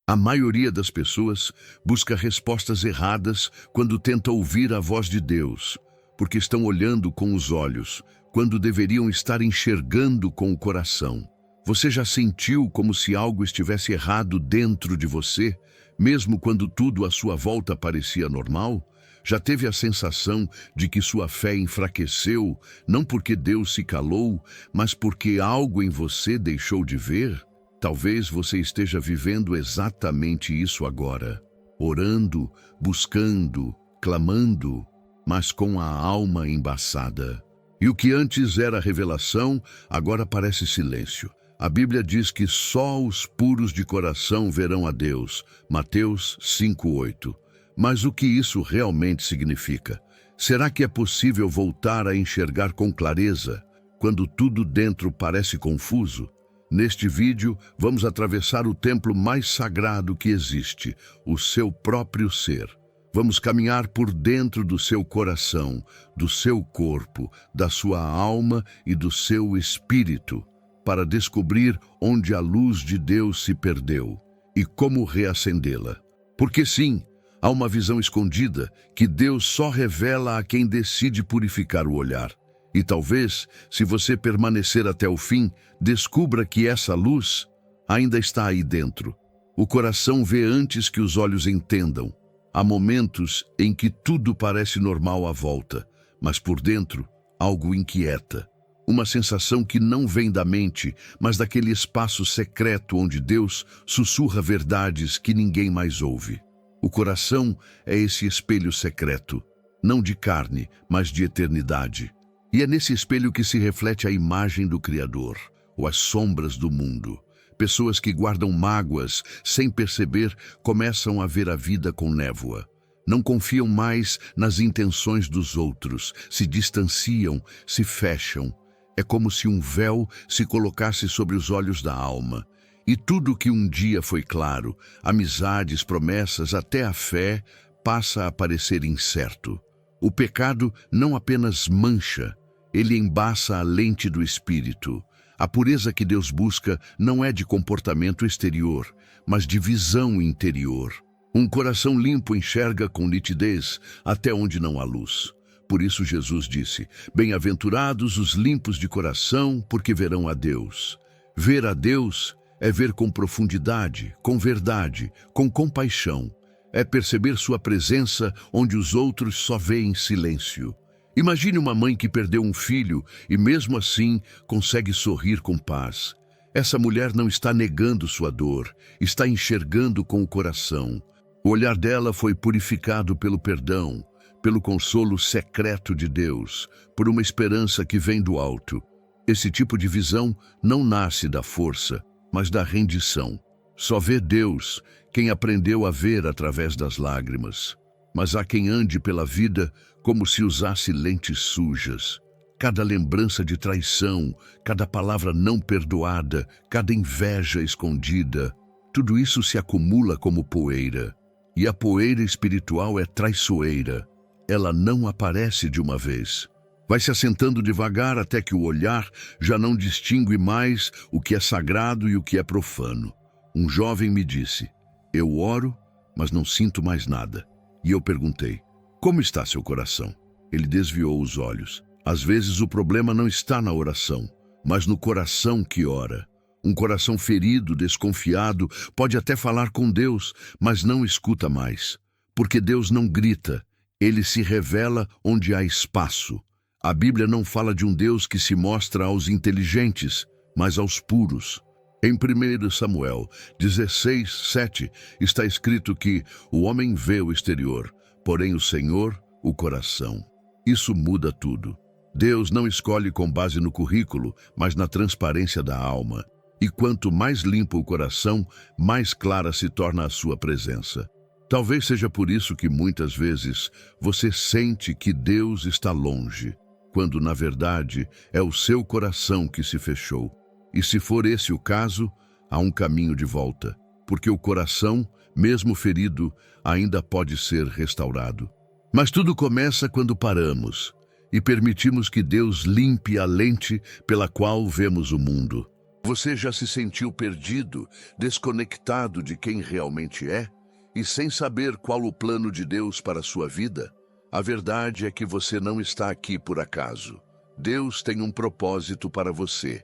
A maioria das pessoas busca respostas erradas quando tenta ouvir a voz de Deus, porque estão olhando com os olhos, quando deveriam estar enxergando com o coração. Você já sentiu como se algo estivesse errado dentro de você, mesmo quando tudo à sua volta parecia normal? Já teve a sensação de que sua fé enfraqueceu, não porque Deus se calou, mas porque algo em você deixou de ver? Talvez você esteja vivendo exatamente isso agora, orando, buscando, clamando, mas com a alma embaçada. E o que antes era revelação, agora parece silêncio. A Bíblia diz que só os puros de coração verão a Deus. Mateus 5:8. Mas o que isso realmente significa? Será que é possível voltar a enxergar com clareza, quando tudo dentro parece confuso? Neste vídeo, vamos atravessar o templo mais sagrado que existe, o seu próprio ser. Vamos caminhar por dentro do seu coração, do seu corpo, da sua alma e do seu espírito, para descobrir onde a luz de Deus se perdeu e como reacendê-la. Porque sim, há uma visão escondida que Deus só revela a quem decide purificar o olhar. E talvez, se você permanecer até o fim, descubra que essa luz ainda está aí dentro. O coração vê antes que os olhos entendam. Há momentos em que tudo parece normal à volta, mas por dentro algo inquieta. Uma sensação que não vem da mente, mas daquele espaço secreto onde Deus sussurra verdades que ninguém mais ouve. O coração é esse espelho secreto, não de carne, mas de eternidade. E é nesse espelho que se reflete a imagem do Criador, ou as sombras do mundo. Pessoas que guardam mágoas, sem perceber, começam a ver a vida com névoa. Não confiam mais nas intenções dos outros, se distanciam, se fecham. É como se um véu se colocasse sobre os olhos da alma. E tudo que um dia foi claro, amizades, promessas, até a fé, passa a parecer incerto. O pecado não apenas mancha, ele embaça a lente do espírito. A pureza que Deus busca não é de comportamento exterior, mas de visão interior. Um coração limpo enxerga com nitidez até onde não há luz. Por isso Jesus disse: "Bem-aventurados os limpos de coração, porque verão a Deus." Ver a Deus é ver com profundidade, com verdade, com compaixão. É perceber sua presença onde os outros só veem silêncio. Imagine uma mãe que perdeu um filho e mesmo assim consegue sorrir com paz. Essa mulher não está negando sua dor, está enxergando com o coração. O olhar dela foi purificado pelo perdão, pelo consolo secreto de Deus, por uma esperança que vem do alto. Esse tipo de visão não nasce da força, mas da rendição. Só vê Deus quem aprendeu a ver através das lágrimas. Mas há quem ande pela vida como se usasse lentes sujas. Cada lembrança de traição, cada palavra não perdoada, cada inveja escondida, tudo isso se acumula como poeira. E a poeira espiritual é traiçoeira. Ela não aparece de uma vez. Vai se assentando devagar até que o olhar já não distingue mais o que é sagrado e o que é profano. Um jovem me disse: "Eu oro, mas não sinto mais nada." E eu perguntei: "Como está seu coração?" Ele desviou os olhos. Às vezes o problema não está na oração, mas no coração que ora. Um coração ferido, desconfiado, pode até falar com Deus, mas não escuta mais. Porque Deus não grita, ele se revela onde há espaço. A Bíblia não fala de um Deus que se mostra aos inteligentes, mas aos puros. Em 1 Samuel 16:7 está escrito que o homem vê o exterior, porém o Senhor o coração. Isso muda tudo. Deus não escolhe com base no currículo, mas na transparência da alma. E quanto mais limpo o coração, mais clara se torna a sua presença. Talvez seja por isso que muitas vezes você sente que Deus está longe, quando na verdade é o seu coração que se fechou. E se for esse o caso, há um caminho de volta, porque o coração, mesmo ferido, ainda pode ser restaurado. Mas tudo começa quando paramos e permitimos que Deus limpe a lente pela qual vemos o mundo. Você já se sentiu perdido, desconectado de quem realmente é? E sem saber qual o plano de Deus para a sua vida? A verdade é que você não está aqui por acaso. Deus tem um propósito para você,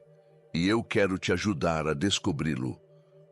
e eu quero te ajudar a descobri-lo.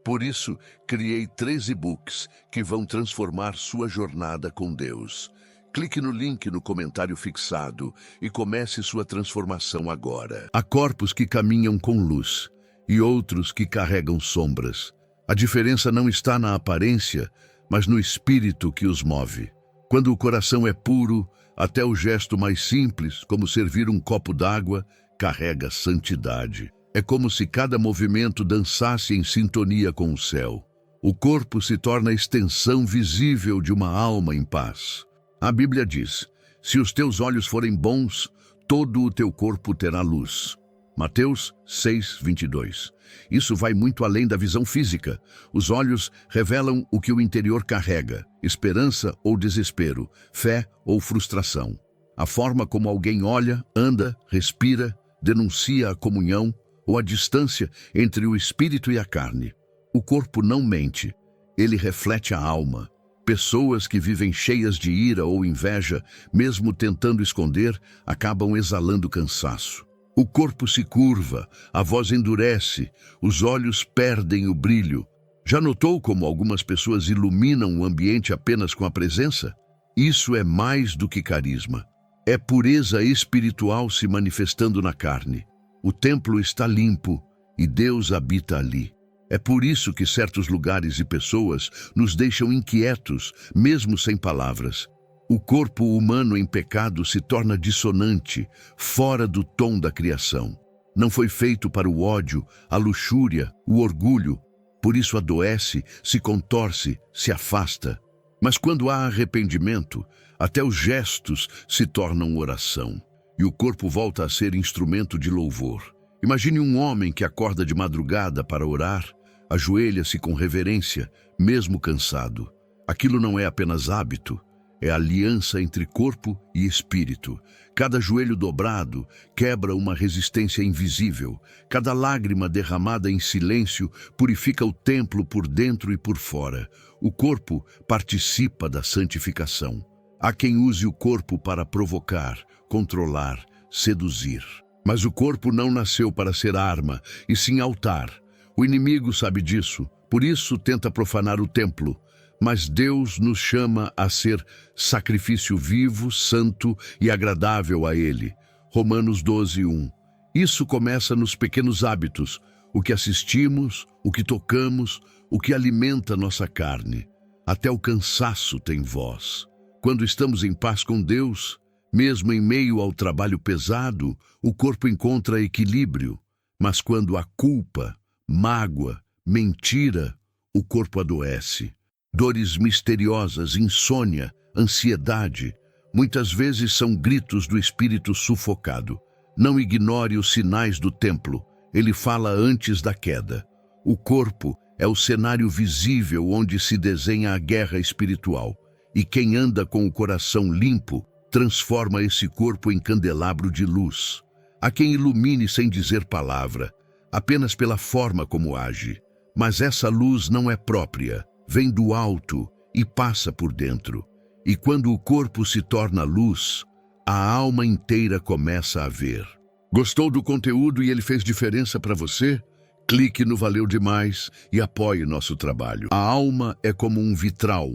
Por isso, criei 3 e-books que vão transformar sua jornada com Deus. Clique no link no comentário fixado e comece sua transformação agora. Há corpos que caminham com luz e outros que carregam sombras. A diferença não está na aparência, mas no espírito que os move. Quando o coração é puro, até o gesto mais simples, como servir um copo d'água, carrega santidade. É como se cada movimento dançasse em sintonia com o céu. O corpo se torna a extensão visível de uma alma em paz. A Bíblia diz: se os teus olhos forem bons, todo o teu corpo terá luz. Mateus 6:22. Isso vai muito além da visão física. Os olhos revelam o que o interior carrega: esperança ou desespero, fé ou frustração. A forma como alguém olha, anda, respira, denuncia a comunhão ou a distância entre o espírito e a carne. O corpo não mente, ele reflete a alma. Pessoas que vivem cheias de ira ou inveja, mesmo tentando esconder, acabam exalando cansaço. O corpo se curva, a voz endurece, os olhos perdem o brilho. Já notou como algumas pessoas iluminam o ambiente apenas com a presença? Isso é mais do que carisma. É pureza espiritual se manifestando na carne. O templo está limpo e Deus habita ali. É por isso que certos lugares e pessoas nos deixam inquietos, mesmo sem palavras. O corpo humano em pecado se torna dissonante, fora do tom da criação. Não foi feito para o ódio, a luxúria, o orgulho. Por isso adoece, se contorce, se afasta. Mas quando há arrependimento, até os gestos se tornam oração. E o corpo volta a ser instrumento de louvor. Imagine um homem que acorda de madrugada para orar, ajoelha-se com reverência, mesmo cansado. Aquilo não é apenas hábito, é aliança entre corpo e espírito. Cada joelho dobrado quebra uma resistência invisível. Cada lágrima derramada em silêncio purifica o templo por dentro e por fora. O corpo participa da santificação. Há quem use o corpo para provocar, controlar, seduzir. Mas o corpo não nasceu para ser arma, e sim altar. O inimigo sabe disso, por isso tenta profanar o templo. Mas Deus nos chama a ser sacrifício vivo, santo e agradável a Ele. Romanos 12:1. Isso começa nos pequenos hábitos, o que assistimos, o que tocamos, o que alimenta nossa carne. Até o cansaço tem voz. Quando estamos em paz com Deus, mesmo em meio ao trabalho pesado, o corpo encontra equilíbrio. Mas quando há culpa, mágoa, mentira, o corpo adoece. Dores misteriosas, insônia, ansiedade, muitas vezes são gritos do espírito sufocado. Não ignore os sinais do templo, ele fala antes da queda. O corpo é o cenário visível onde se desenha a guerra espiritual. E quem anda com o coração limpo, transforma esse corpo em candelabro de luz. Há quem ilumine sem dizer palavra, apenas pela forma como age. Mas essa luz não é própria, vem do alto e passa por dentro. E quando o corpo se torna luz, a alma inteira começa a ver. Gostou do conteúdo e ele fez diferença para você? Clique no Valeu Demais e apoie nosso trabalho. A alma é como um vitral.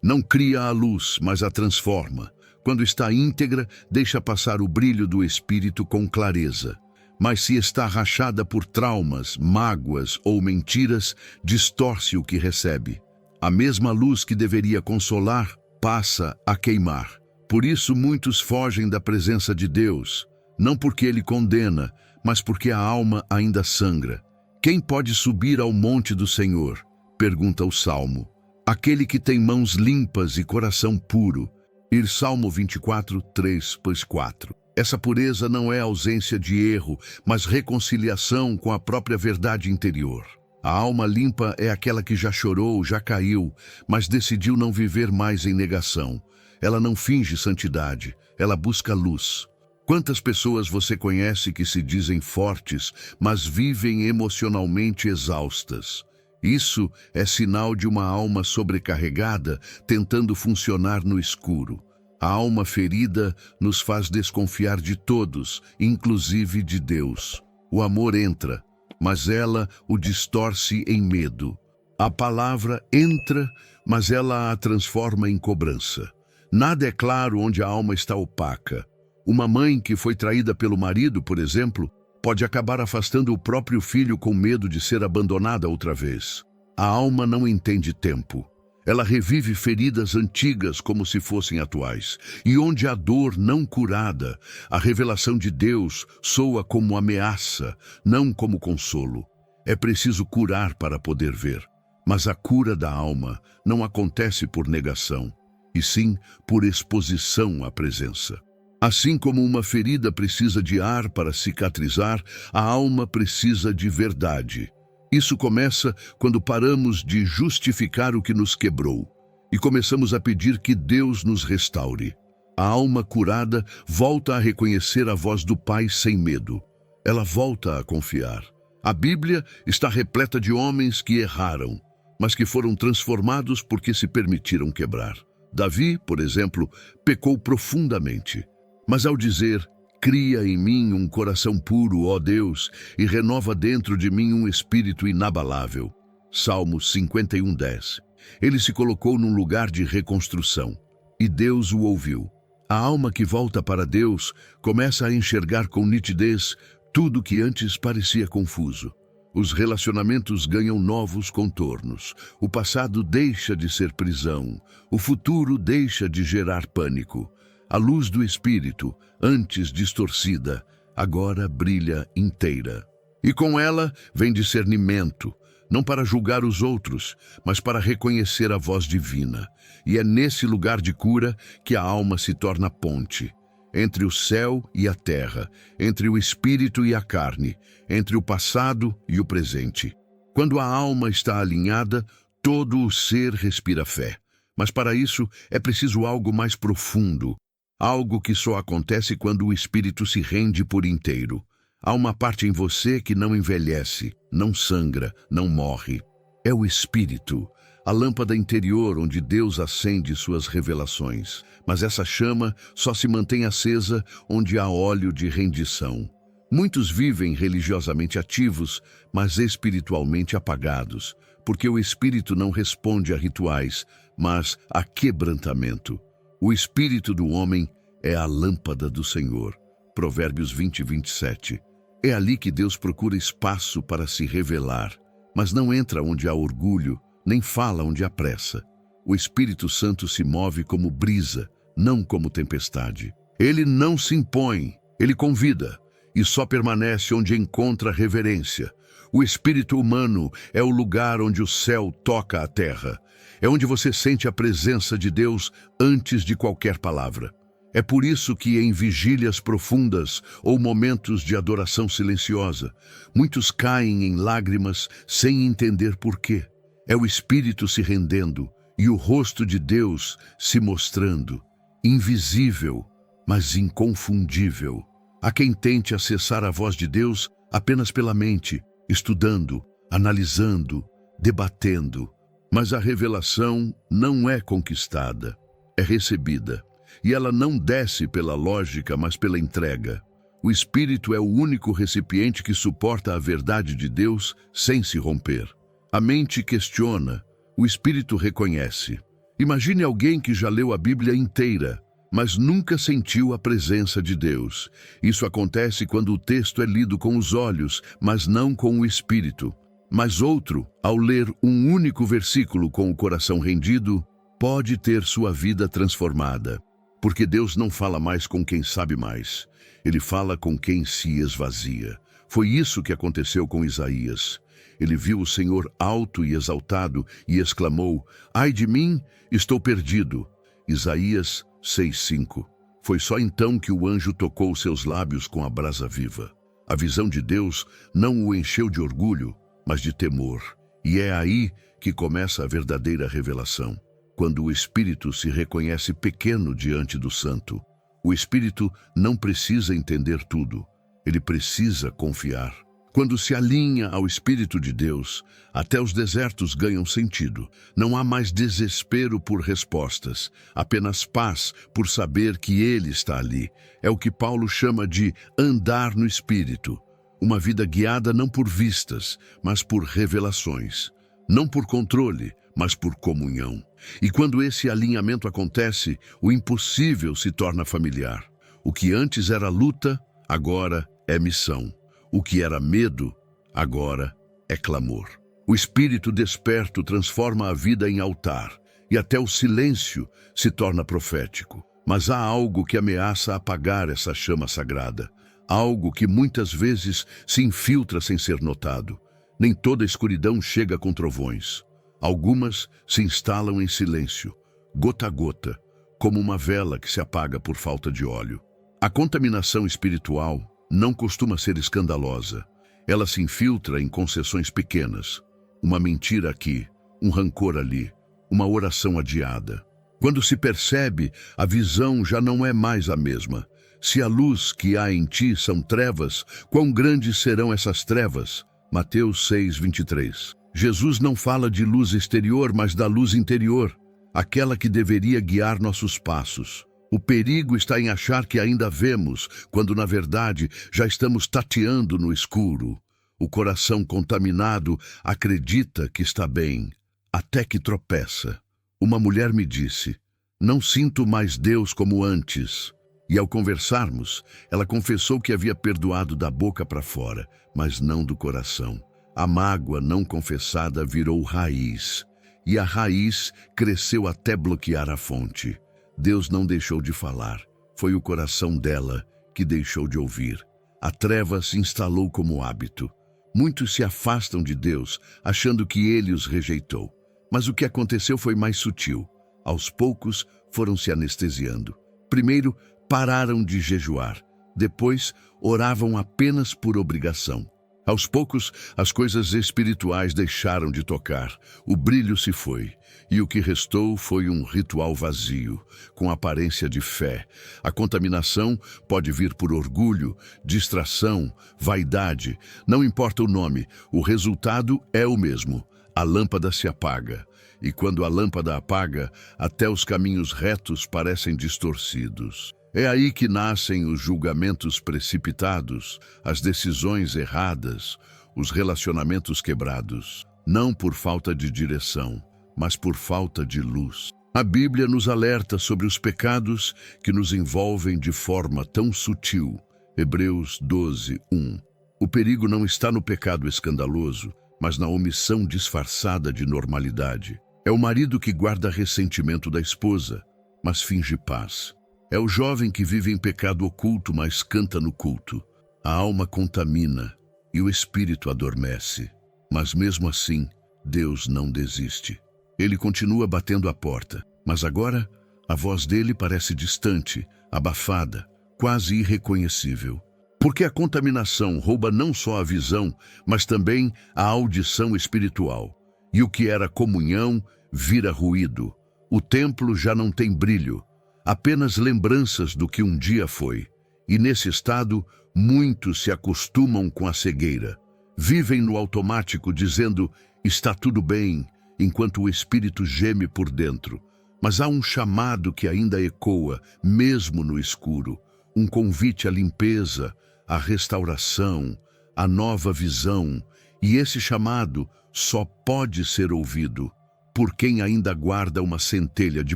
Não cria a luz, mas a transforma. Quando está íntegra, deixa passar o brilho do espírito com clareza. Mas se está rachada por traumas, mágoas ou mentiras, distorce o que recebe. A mesma luz que deveria consolar, passa a queimar. Por isso muitos fogem da presença de Deus, não porque Ele condena, mas porque a alma ainda sangra. Quem pode subir ao monte do Senhor? Pergunta o Salmo. Aquele que tem mãos limpas e coração puro. Ir Salmo 24, 3-4. Essa pureza não é ausência de erro, mas reconciliação com a própria verdade interior. A alma limpa é aquela que já chorou, já caiu, mas decidiu não viver mais em negação. Ela não finge santidade, ela busca luz. Quantas pessoas você conhece que se dizem fortes, mas vivem emocionalmente exaustas? Isso é sinal de uma alma sobrecarregada, tentando funcionar no escuro. A alma ferida nos faz desconfiar de todos, inclusive de Deus. O amor entra, mas ela o distorce em medo. A palavra entra, mas ela a transforma em cobrança. Nada é claro onde a alma está opaca. Uma mãe que foi traída pelo marido, por exemplo, pode acabar afastando o próprio filho com medo de ser abandonada outra vez. A alma não entende tempo. Ela revive feridas antigas como se fossem atuais. E onde há dor não curada, a revelação de Deus soa como ameaça, não como consolo. É preciso curar para poder ver. Mas a cura da alma não acontece por negação, e sim por exposição à presença. Assim como uma ferida precisa de ar para cicatrizar, a alma precisa de verdade. Isso começa quando paramos de justificar o que nos quebrou e começamos a pedir que Deus nos restaure. A alma curada volta a reconhecer a voz do Pai sem medo. Ela volta a confiar. A Bíblia está repleta de homens que erraram, mas que foram transformados porque se permitiram quebrar. Davi, por exemplo, pecou profundamente. Mas ao dizer, cria em mim um coração puro, ó Deus, e renova dentro de mim um espírito inabalável. Salmo 51:10. Ele se colocou num lugar de reconstrução, e Deus o ouviu. A alma que volta para Deus começa a enxergar com nitidez tudo que antes parecia confuso. Os relacionamentos ganham novos contornos. O passado deixa de ser prisão. O futuro deixa de gerar pânico. A luz do Espírito, antes distorcida, agora brilha inteira. E com ela vem discernimento, não para julgar os outros, mas para reconhecer a voz divina. E é nesse lugar de cura que a alma se torna ponte, entre o céu e a terra, entre o espírito e a carne, entre o passado e o presente. Quando a alma está alinhada, todo o ser respira fé. Mas para isso é preciso algo mais profundo, algo que só acontece quando o espírito se rende por inteiro. Há uma parte em você que não envelhece, não sangra, não morre. É o espírito, a lâmpada interior onde Deus acende suas revelações. Mas essa chama só se mantém acesa onde há óleo de rendição. Muitos vivem religiosamente ativos, mas espiritualmente apagados, porque o espírito não responde a rituais, mas a quebrantamento. O espírito do homem é a lâmpada do Senhor. Provérbios 20:27. É ali que Deus procura espaço para se revelar, mas não entra onde há orgulho, nem fala onde há pressa. O Espírito Santo se move como brisa, não como tempestade. Ele não se impõe, ele convida, e só permanece onde encontra reverência. O espírito humano é o lugar onde o céu toca a terra. É onde você sente a presença de Deus antes de qualquer palavra. É por isso que em vigílias profundas ou momentos de adoração silenciosa, muitos caem em lágrimas sem entender por quê. É o Espírito se rendendo e o rosto de Deus se mostrando, invisível, mas inconfundível. Há quem tente acessar a voz de Deus apenas pela mente, estudando, analisando, debatendo. Mas a revelação não é conquistada, é recebida. E ela não desce pela lógica, mas pela entrega. O Espírito é o único recipiente que suporta a verdade de Deus sem se romper. A mente questiona, o Espírito reconhece. Imagine alguém que já leu a Bíblia inteira, mas nunca sentiu a presença de Deus. Isso acontece quando o texto é lido com os olhos, mas não com o Espírito. Mas outro, ao ler um único versículo com o coração rendido, pode ter sua vida transformada. Porque Deus não fala mais com quem sabe mais. Ele fala com quem se esvazia. Foi isso que aconteceu com Isaías. Ele viu o Senhor alto e exaltado e exclamou: "Ai de mim, estou perdido." Isaías 6:5. Foi só então que o anjo tocou seus lábios com a brasa viva. A visão de Deus não o encheu de orgulho, mas de temor. E é aí que começa a verdadeira revelação. Quando o espírito se reconhece pequeno diante do santo. O espírito não precisa entender tudo, ele precisa confiar. Quando se alinha ao Espírito de Deus, até os desertos ganham sentido. Não há mais desespero por respostas, apenas paz por saber que Ele está ali. É o que Paulo chama de andar no Espírito. Uma vida guiada não por vistas, mas por revelações. Não por controle, mas por comunhão. E quando esse alinhamento acontece, o impossível se torna familiar. O que antes era luta, agora é missão. O que era medo, agora é clamor. O espírito desperto transforma a vida em altar, e até o silêncio se torna profético. Mas há algo que ameaça apagar essa chama sagrada. Algo que muitas vezes se infiltra sem ser notado. Nem toda escuridão chega com trovões. Algumas se instalam em silêncio, gota a gota, como uma vela que se apaga por falta de óleo. A contaminação espiritual não costuma ser escandalosa. Ela se infiltra em concessões pequenas. Uma mentira aqui, um rancor ali, uma oração adiada. Quando se percebe, a visão já não é mais a mesma. Se a luz que há em ti são trevas, quão grandes serão essas trevas? Mateus 6:23. Jesus não fala de luz exterior, mas da luz interior, aquela que deveria guiar nossos passos. O perigo está em achar que ainda vemos, quando na verdade já estamos tateando no escuro. O coração contaminado acredita que está bem, até que tropeça. Uma mulher me disse: "Não sinto mais Deus como antes." E ao conversarmos, ela confessou que havia perdoado da boca para fora, mas não do coração. A mágoa não confessada virou raiz, e a raiz cresceu até bloquear a fonte. Deus não deixou de falar, foi o coração dela que deixou de ouvir. A treva se instalou como hábito. Muitos se afastam de Deus, achando que Ele os rejeitou. Mas o que aconteceu foi mais sutil. Aos poucos, foram se anestesiando. Primeiro, pararam de jejuar. Depois, oravam apenas por obrigação. Aos poucos, as coisas espirituais deixaram de tocar, o brilho se foi, e o que restou foi um ritual vazio, com aparência de fé. A contaminação pode vir por orgulho, distração, vaidade, não importa o nome, o resultado é o mesmo. A lâmpada se apaga, e quando a lâmpada apaga, até os caminhos retos parecem distorcidos. É aí que nascem os julgamentos precipitados, as decisões erradas, os relacionamentos quebrados, não por falta de direção, mas por falta de luz. A Bíblia nos alerta sobre os pecados que nos envolvem de forma tão sutil. Hebreus 12:1. O perigo não está no pecado escandaloso, mas na omissão disfarçada de normalidade. É o marido que guarda ressentimento da esposa, mas finge paz. É o jovem que vive em pecado oculto, mas canta no culto. A alma contamina e o espírito adormece. Mas mesmo assim, Deus não desiste. Ele continua batendo a porta, mas agora a voz dele parece distante, abafada, quase irreconhecível. Porque a contaminação rouba não só a visão, mas também a audição espiritual. E o que era comunhão vira ruído. O templo já não tem brilho. Apenas lembranças do que um dia foi. E nesse estado, muitos se acostumam com a cegueira. Vivem no automático dizendo, está tudo bem, enquanto o espírito geme por dentro. Mas há um chamado que ainda ecoa, mesmo no escuro. Um convite à limpeza, à restauração, à nova visão. E esse chamado só pode ser ouvido por quem ainda guarda uma centelha de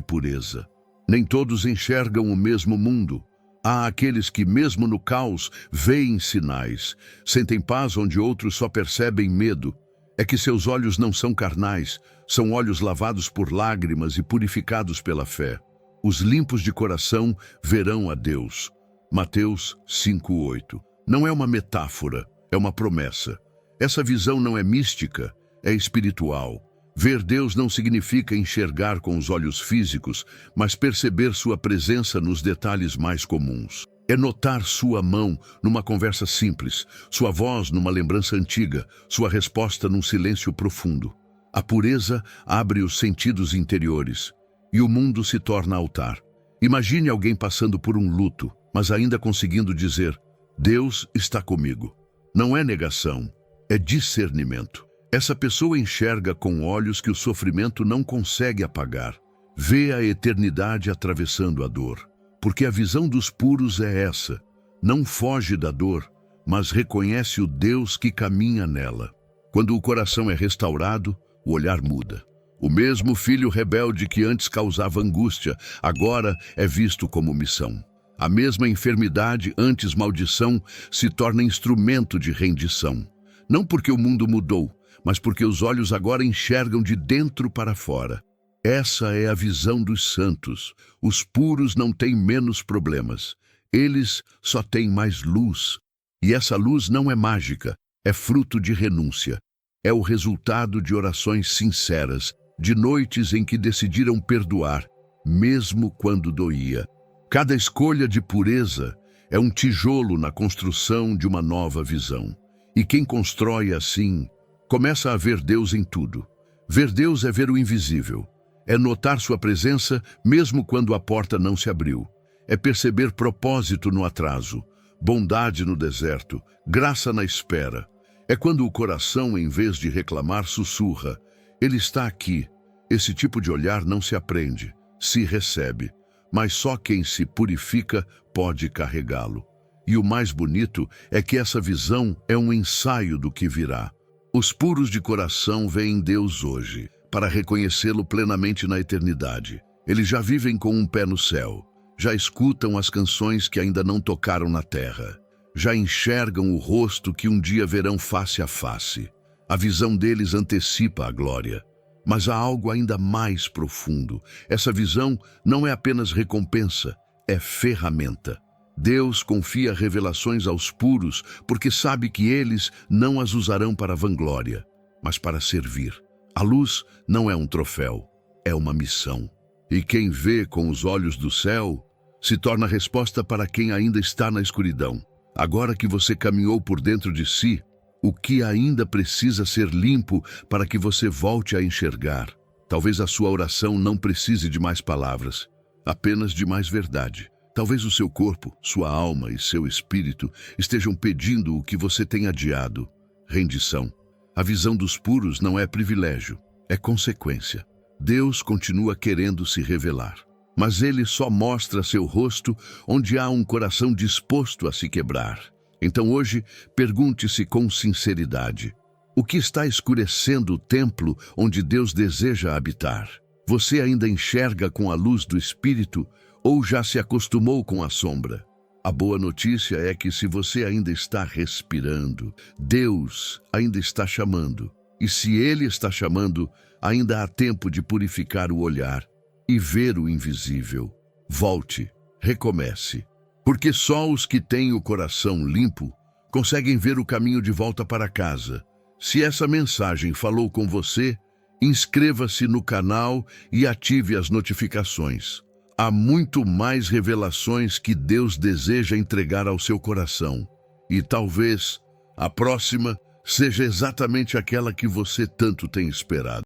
pureza. Nem todos enxergam o mesmo mundo. Há aqueles que, mesmo no caos, veem sinais, sentem paz onde outros só percebem medo. É que seus olhos não são carnais, são olhos lavados por lágrimas e purificados pela fé. Os limpos de coração verão a Deus. Mateus 5:8. Não é uma metáfora, é uma promessa. Essa visão não é mística, é espiritual. Ver Deus não significa enxergar com os olhos físicos, mas perceber sua presença nos detalhes mais comuns. É notar sua mão numa conversa simples, sua voz numa lembrança antiga, sua resposta num silêncio profundo. A pureza abre os sentidos interiores e o mundo se torna altar. Imagine alguém passando por um luto, mas ainda conseguindo dizer: Deus está comigo. Não é negação, é discernimento. Essa pessoa enxerga com olhos que o sofrimento não consegue apagar. Vê a eternidade atravessando a dor. Porque a visão dos puros é essa. Não foge da dor, mas reconhece o Deus que caminha nela. Quando o coração é restaurado, o olhar muda. O mesmo filho rebelde que antes causava angústia, agora é visto como missão. A mesma enfermidade, antes maldição, se torna instrumento de rendição. Não porque o mundo mudou, mas porque os olhos agora enxergam de dentro para fora. Essa é a visão dos santos. Os puros não têm menos problemas. Eles só têm mais luz. E essa luz não é mágica, é fruto de renúncia. É o resultado de orações sinceras, de noites em que decidiram perdoar, mesmo quando doía. Cada escolha de pureza é um tijolo na construção de uma nova visão. E quem constrói assim, começa a ver Deus em tudo. Ver Deus é ver o invisível. É notar sua presença mesmo quando a porta não se abriu. É perceber propósito no atraso, bondade no deserto, graça na espera. É quando o coração, em vez de reclamar, sussurra: Ele está aqui. Esse tipo de olhar não se aprende, se recebe. Mas só quem se purifica pode carregá-lo. E o mais bonito é que essa visão é um ensaio do que virá. Os puros de coração veem Deus hoje, para reconhecê-lo plenamente na eternidade. Eles já vivem com um pé no céu, já escutam as canções que ainda não tocaram na terra, já enxergam o rosto que um dia verão face a face. A visão deles antecipa a glória. Mas há algo ainda mais profundo. Essa visão não é apenas recompensa, é ferramenta. Deus confia revelações aos puros porque sabe que eles não as usarão para vanglória, mas para servir. A luz não é um troféu, é uma missão. E quem vê com os olhos do céu se torna resposta para quem ainda está na escuridão. Agora que você caminhou por dentro de si, o que ainda precisa ser limpo para que você volte a enxergar? Talvez a sua oração não precise de mais palavras, apenas de mais verdade. Talvez o seu corpo, sua alma e seu espírito estejam pedindo o que você tem adiado: rendição. A visão dos puros não é privilégio, é consequência. Deus continua querendo se revelar, mas Ele só mostra seu rosto onde há um coração disposto a se quebrar. Então hoje, pergunte-se com sinceridade: o que está escurecendo o templo onde Deus deseja habitar? Você ainda enxerga com a luz do Espírito ou já se acostumou com a sombra? A boa notícia é que se você ainda está respirando, Deus ainda está chamando. E se Ele está chamando, ainda há tempo de purificar o olhar e ver o invisível. Volte, recomece. Porque só os que têm o coração limpo conseguem ver o caminho de volta para casa. Se essa mensagem falou com você, inscreva-se no canal e ative as notificações. Há muito mais revelações que Deus deseja entregar ao seu coração. E talvez a próxima seja exatamente aquela que você tanto tem esperado.